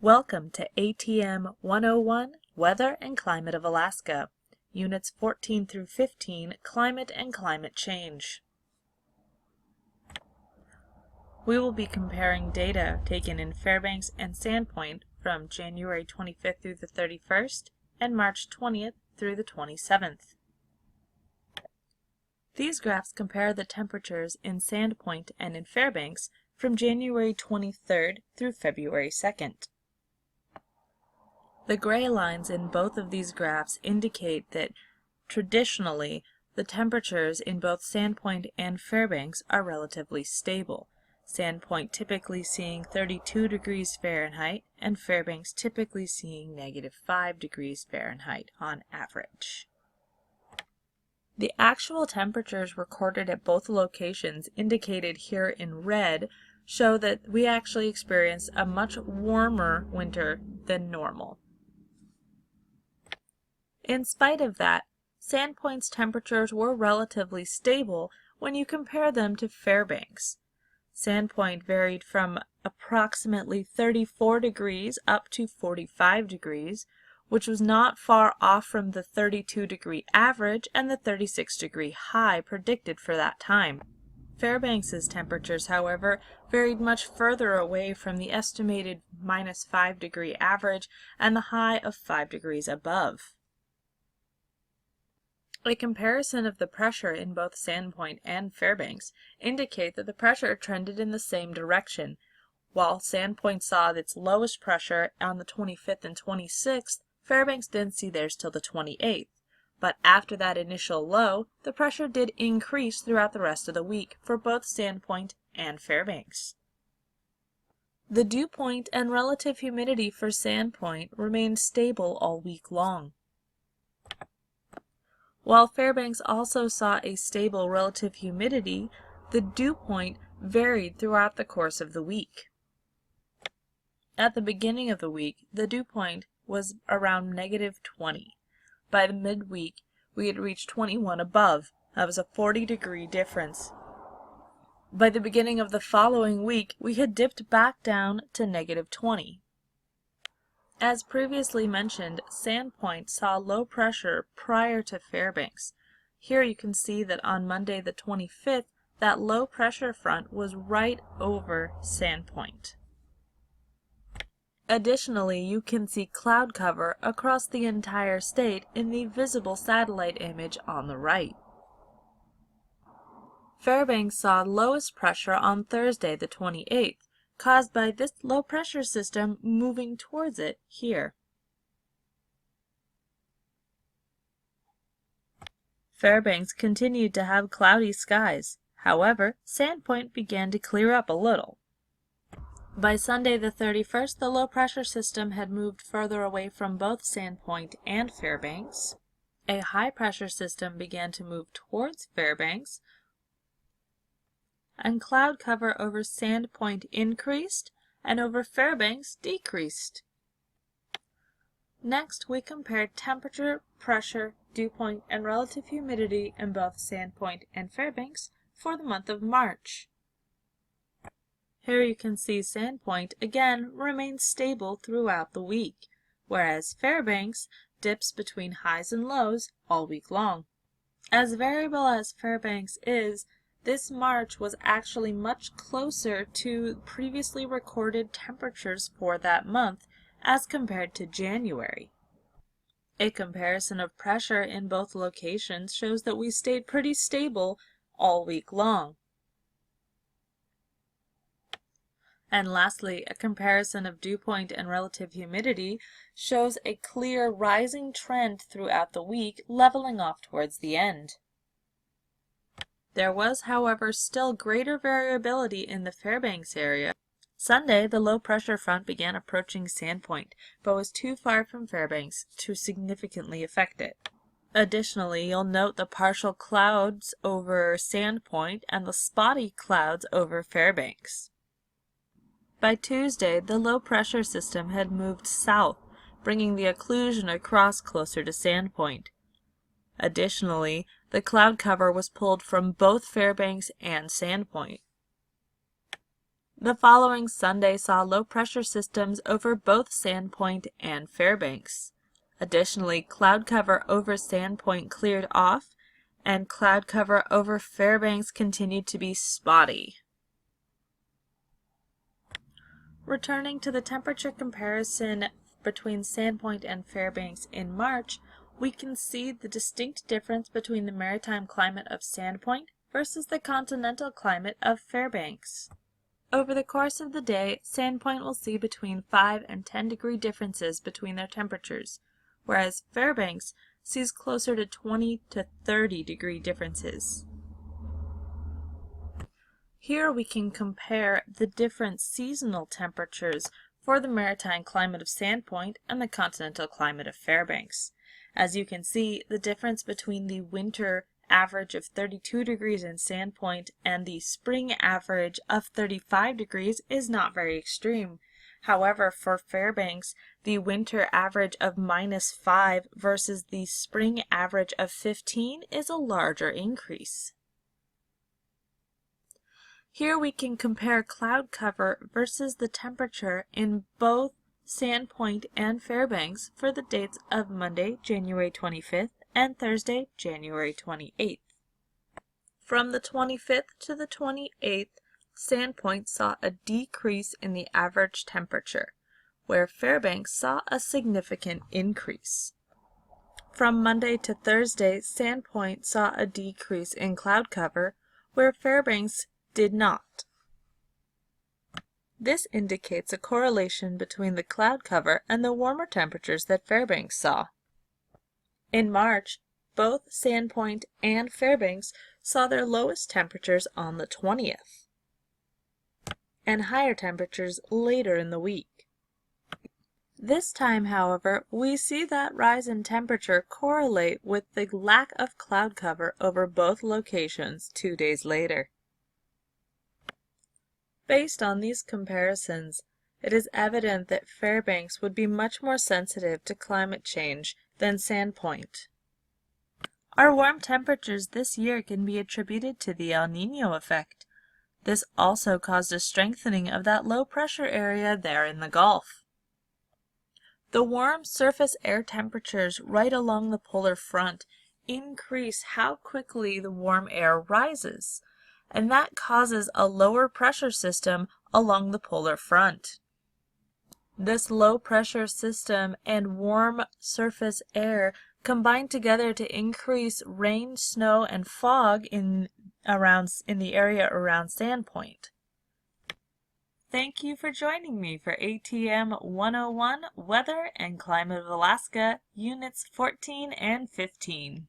Welcome to ATM 101, Weather and Climate of Alaska, Units 14 through 15, Climate and Climate Change. We will be comparing data taken in Fairbanks and Sandpoint from January 25th through the 31st and March 20th through the 27th. These graphs compare the temperatures in Sandpoint and in Fairbanks from January 23rd through February 2nd. The gray lines in both of these graphs indicate that traditionally the temperatures in both Sandpoint and Fairbanks are relatively stable. Sandpoint typically seeing 32 degrees Fahrenheit and Fairbanks typically seeing -5 degrees Fahrenheit on average. The actual temperatures recorded at both locations indicated here in red show that we actually experienced a much warmer winter than normal. In spite of that, Sandpoint's temperatures were relatively stable when you compare them to Fairbanks. Sandpoint varied from approximately 34 degrees up to 45 degrees, which was not far off from the 32-degree average and the 36-degree high predicted for that time. Fairbanks's temperatures, however, varied much further away from the estimated -5-degree average and the high of 5 degrees above. A comparison of the pressure in both Sandpoint and Fairbanks indicate that the pressure trended in the same direction. While Sandpoint saw its lowest pressure on the 25th and 26th, Fairbanks didn't see theirs till the 28th. But after that initial low, the pressure did increase throughout the rest of the week for both Sandpoint and Fairbanks. The dew point and relative humidity for Sandpoint remained stable all week long, while Fairbanks also saw a stable relative humidity. The dew point varied throughout the course of the week. At the beginning of the week, the dew point was around -20. By the midweek, we had reached 21 above. That was a 40-degree difference. By the beginning of the following week, we had dipped back down to -20. As previously mentioned, Sandpoint saw low pressure prior to Fairbanks. Here you can see that on Monday the 25th, that low pressure front was right over Sandpoint. Additionally, you can see cloud cover across the entire state in the visible satellite image on the right. Fairbanks saw lowest pressure on Thursday the 28th. Caused by this low pressure system moving towards it here. Fairbanks continued to have cloudy skies. However, Sandpoint began to clear up a little. By Sunday the 31st, the low pressure system had moved further away from both Sandpoint and Fairbanks. A high pressure system began to move towards Fairbanks, and cloud cover over Sandpoint increased and over Fairbanks decreased. Next, we compared temperature, pressure, dew point, and relative humidity in both Sandpoint and Fairbanks for the month of March. Here you can see Sandpoint again remains stable throughout the week, whereas Fairbanks dips between highs and lows all week long. As variable as Fairbanks is, this March was actually much closer to previously recorded temperatures for that month as compared to January. A comparison of pressure in both locations shows that we stayed pretty stable all week long. And lastly, a comparison of dew point and relative humidity shows a clear rising trend throughout the week, leveling off towards the end. There was, however, still greater variability in the Fairbanks area. Sunday, the low pressure front began approaching Sandpoint, but was too far from Fairbanks to significantly affect it. Additionally, you'll note the partial clouds over Sandpoint and the spotty clouds over Fairbanks. By Tuesday, the low pressure system had moved south, bringing the occlusion across closer to Sandpoint. Additionally, the cloud cover was pulled from both Fairbanks and Sandpoint. The following Sunday saw low pressure systems over both Sandpoint and Fairbanks. Additionally, cloud cover over Sandpoint cleared off, and cloud cover over Fairbanks continued to be spotty. Returning to the temperature comparison between Sandpoint and Fairbanks in March, we can see the distinct difference between the maritime climate of Sandpoint versus the continental climate of Fairbanks. Over the course of the day, Sandpoint will see between 5 and 10 degree differences between their temperatures, whereas Fairbanks sees closer to 20 to 30 degree differences. Here we can compare the different seasonal temperatures for the maritime climate of Sandpoint and the continental climate of Fairbanks. As you can see, the difference between the winter average of 32 degrees in Sandpoint and the spring average of 35 degrees is not very extreme. However, for Fairbanks, the winter average of -5 versus the spring average of 15 is a larger increase. Here we can compare cloud cover versus the temperature in both Sandpoint and Fairbanks for the dates of Monday, January 25th and Thursday, January 28th. From the 25th to the 28th, Sandpoint saw a decrease in the average temperature, where Fairbanks saw a significant increase. From Monday to Thursday, Sandpoint saw a decrease in cloud cover, where Fairbanks did not. This indicates a correlation between the cloud cover and the warmer temperatures that Fairbanks saw. In March, both Sandpoint and Fairbanks saw their lowest temperatures on the 20th, and higher temperatures later in the week. This time, however, we see that rise in temperature correlate with the lack of cloud cover over both locations 2 days later. Based on these comparisons, it is evident that Fairbanks would be much more sensitive to climate change than Sandpoint. Our warm temperatures this year can be attributed to the El Niño effect. This also caused a strengthening of that low pressure area there in the Gulf. The warm surface air temperatures right along the polar front increase how quickly the warm air rises, and that causes a lower pressure system along the polar front. This low pressure system and warm surface air combine together to increase rain, snow, and fog in the area around Sandpoint. Thank you for joining me for ATM 101 Weather and Climate of Alaska, Units 14 and 15.